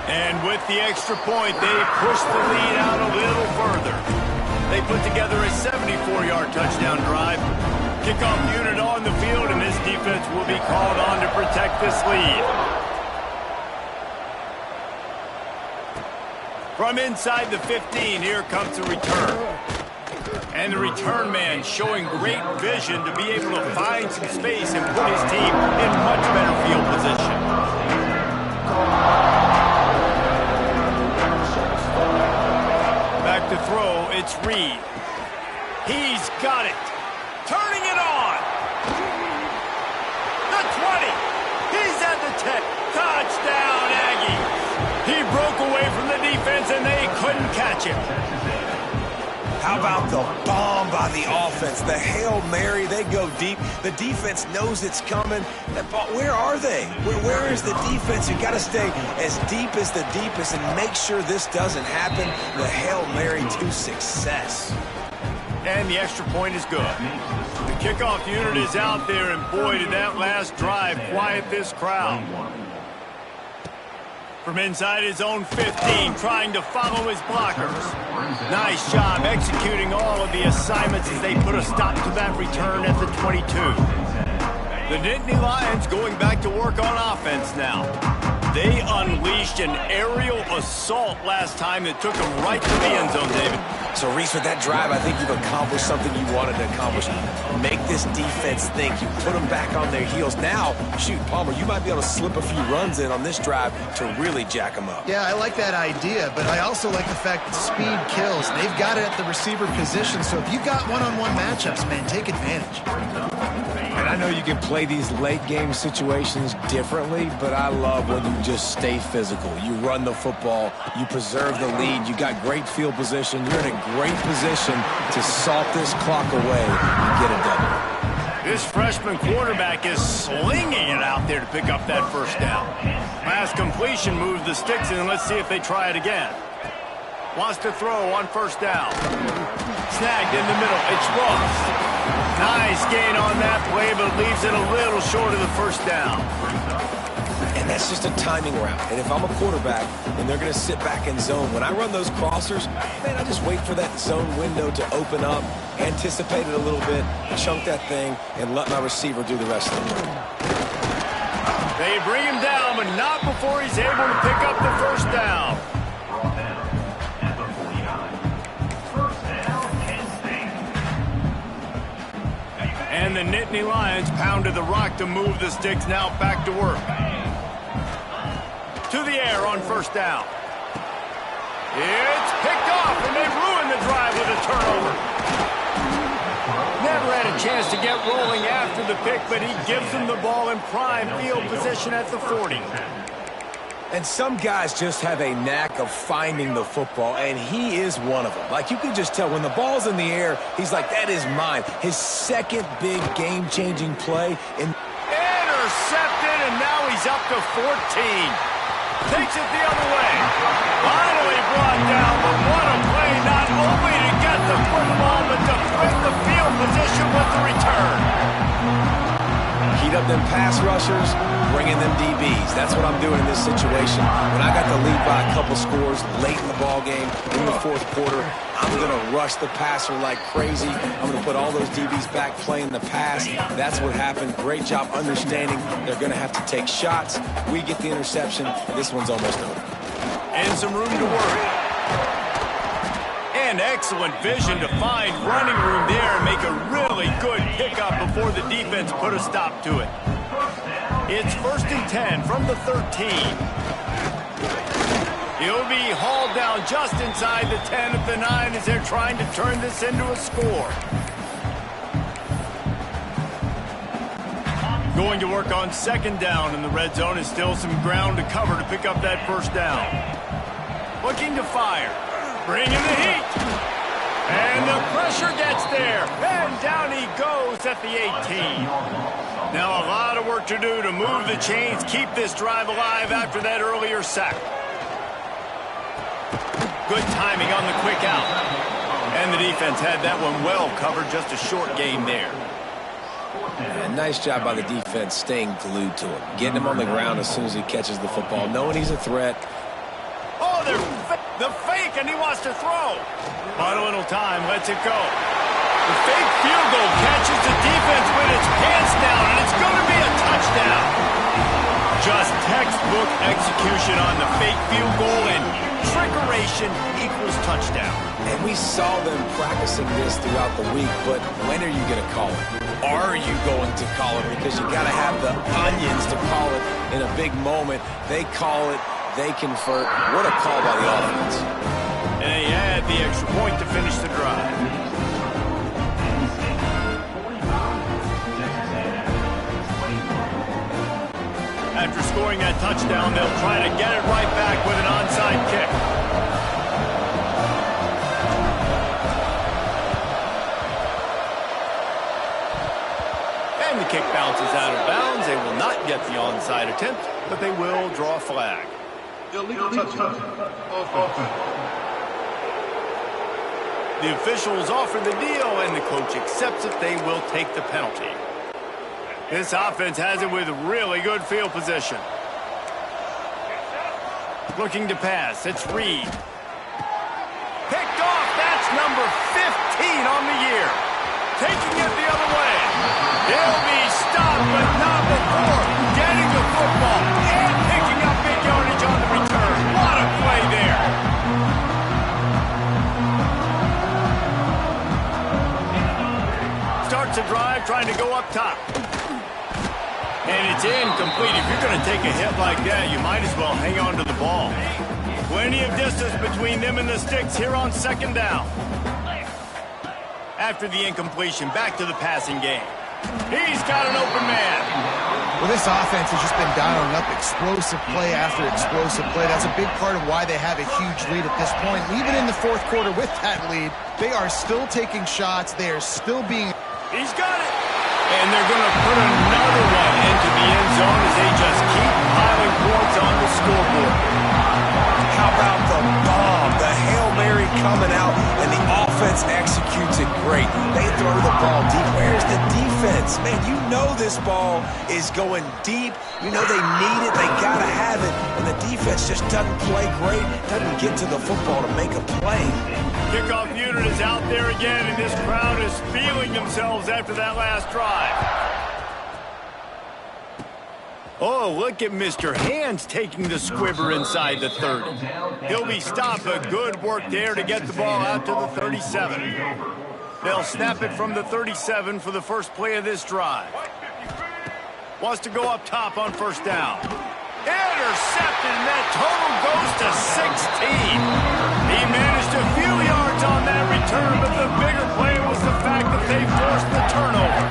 And with the extra point, they push the lead out a little further. They put together a 74-yard touchdown drive. Kickoff unit on the field, and this defense will be called on to protect this lead. From inside the 15, here comes the return. And the return man showing great vision to be able to find some space and put his team in much better field position. Back to throw, it's Reed. He's got it. Turning it on. The 20. He's at the 10. Touchdown, Aggies. He broke away from the defense, and they couldn't catch him. How about the bomb by the offense? The Hail Mary, they go deep. The defense knows it's coming. But where are they? Where is the defense? You got to stay as deep as the deepest and make sure this doesn't happen. The Hail Mary to success. And the extra point is good. The kickoff unit is out there, and boy, did that last drive quiet this crowd. From inside his own 15, trying to follow his blockers. Nice job executing all of the assignments as they put a stop to that return at the 22. The Nittany Lions going back to work on offense now. They unleashed an aerial assault last time that took them right to the end zone, David. So, Reese, with that drive, I think you've accomplished something you wanted to accomplish. Make this defense think. You put them back on their heels. Now, shoot, Palmer, you might be able to slip a few runs in on this drive to really jack them up. Yeah, I like that idea, but I also like the fact that speed kills. They've got it at the receiver position, so if you've got one-on-one matchups, man, take advantage. And I know you can play these late-game situations differently, but I love when you just stay physical. You run the football, you preserve the lead, you got great field position, you're in a great position to salt this clock away and get a W. This freshman quarterback is slinging it out there to pick up that first down. Pass completion moves the sticks in. Let's see if they try it again. Wants to throw on first down. Snagged in the middle. It's Ross. Nice gain on that play, but leaves it a little short of the first down. And that's just a timing route. And if I'm a quarterback and they're going to sit back in zone, when I run those crossers, man, I just wait for that zone window to open up, anticipate it a little bit, chunk that thing, and let my receiver do the rest of the work. They bring him down, but not before he's able to pick up the first down. And the Nittany Lions pounded the rock to move the sticks, now back to work. To the air on first down. It's picked off, and they ruin the drive with a turnover. Never had a chance to get rolling after the pick, but he gives them the ball in prime field position at the 40. And some guys just have a knack of finding the football, and he is one of them. Like, you can just tell when the ball's in the air, he's like, that is mine. His second big game-changing play. Intercepted, and now he's up to 14. Takes it the other way. Finally brought down, but what a play, not only to get the football, but to flip the field position with the return. Heat up them pass rushers, bring in them DBs. That's what I'm doing in this situation. When I got the lead by a couple scores late in the ball game, in the fourth quarter, I'm going to rush the passer like crazy. I'm going to put all those DBs back playing the pass. That's what happened. Great job understanding they're going to have to take shots. We get the interception. This one's almost over. And some room to work. And excellent vision to find running room there and make a really good pickup before the defense put a stop to it. It's 1st and 10 from the 13. He'll be hauled down just inside the 10 at the 9 as they're trying to turn this into a score. Going to work on 2nd down in the red zone is still some ground to cover to pick up that first down. Looking to fire. Bringing the heat. And the pressure gets there. And down he goes at the 18. Now a lot of work to do to move the chains, keep this drive alive after that earlier sack. Good timing on the quick out. And the defense had that one well covered, just a short gain there. And nice job by the defense staying glued to him. Getting him on the ground as soon as he catches the football, knowing he's a threat. Oh, the fake, and he wants to throw. But a little time, lets it go. The fake field goal catches the defense with its pants down, and it's going to be a touchdown. Just textbook execution on the fake field goal, and trickeration equals touchdown. And we saw them practicing this throughout the week, but when are you going to call it? Are you going to call it? Because you got to have the onions to call it in a big moment. They call it. They convert. What a call by the offense. And they add the extra point to finish the drive. After scoring that touchdown, they'll try to get it right back with an onside kick. but they will draw a flag. Illegal touching. Offense. The officials offer the deal, and the coach accepts it. They will take the penalty. This offense has it with really good field position. Looking to pass. It's Reed. Picked off. That's number 15 on the year. Taking it the other way. He'll be stopped, but not before getting the football and picking up big yardage on the return. What a play there. Starts a drive trying to go up top. And it's incomplete. If you're going to take a hit like that, you might as well hang on to the ball. Plenty of distance between them and the sticks here on second down. After the incompletion, back to the passing game. He's got an open man. Well, this offense has just been dialing up explosive play after explosive play. That's a big part of why they have a huge lead at this point. Even in the fourth quarter with that lead, they are still taking shots. They are still being... He's got it. And they're going to put another one into the end zone as they just keep piling points on the scoreboard. How about the bomb? The Hail Mary coming out, and the offense executes it great. They throw the ball deep. Where's the defense? Man, you know this ball is going deep. You know they need it. They got to have it. And the defense just doesn't play great, doesn't get to the football to make a play. Kickoff unit is out there again, and this crowd is feeling themselves after that last drive. Oh, look at Mr. Hands taking the squibber inside the 30. He'll be stopped, but good work there to get the ball out to the 37. They'll snap it from the 37 for the first play of this drive. Wants to go up top on first down. Intercepted, and that total goes to 16. He managed a few yards on that return, but the bigger play was the fact that they forced the turnover.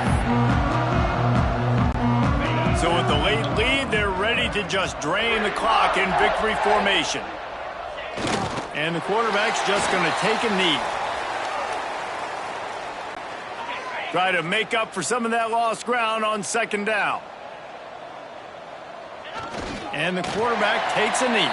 So with the late lead, they're ready to just drain the clock in victory formation. And the quarterback's just going to take a knee. Try to make up for some of that lost ground on second down. And the quarterback takes a knee.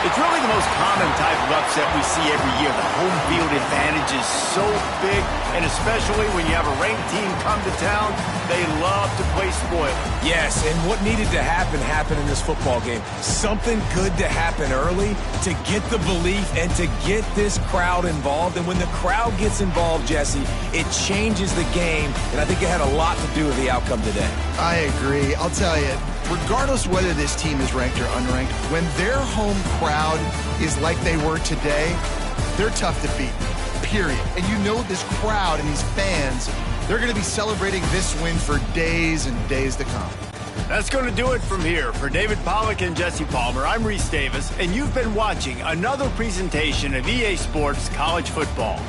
It's really the most common type of upset we see every year. The home field advantage is so big, and especially when you have a ranked team come to town, they love to play spoiler. Yes, and what needed to happen happened in this football game. Something good to happen early to get the belief and to get this crowd involved. And when the crowd gets involved, Jesse, it changes the game, and I think it had a lot to do with the outcome today. I agree. I'll tell you, regardless whether this team is ranked or unranked, when their home crowd is like they were today, they're tough to beat, period. And you know this crowd and these fans, they're going to be celebrating this win for days and days to come. That's going to do it from here. For David Pollack and Jesse Palmer, I'm Reese Davis, and you've been watching another presentation of EA Sports College Football.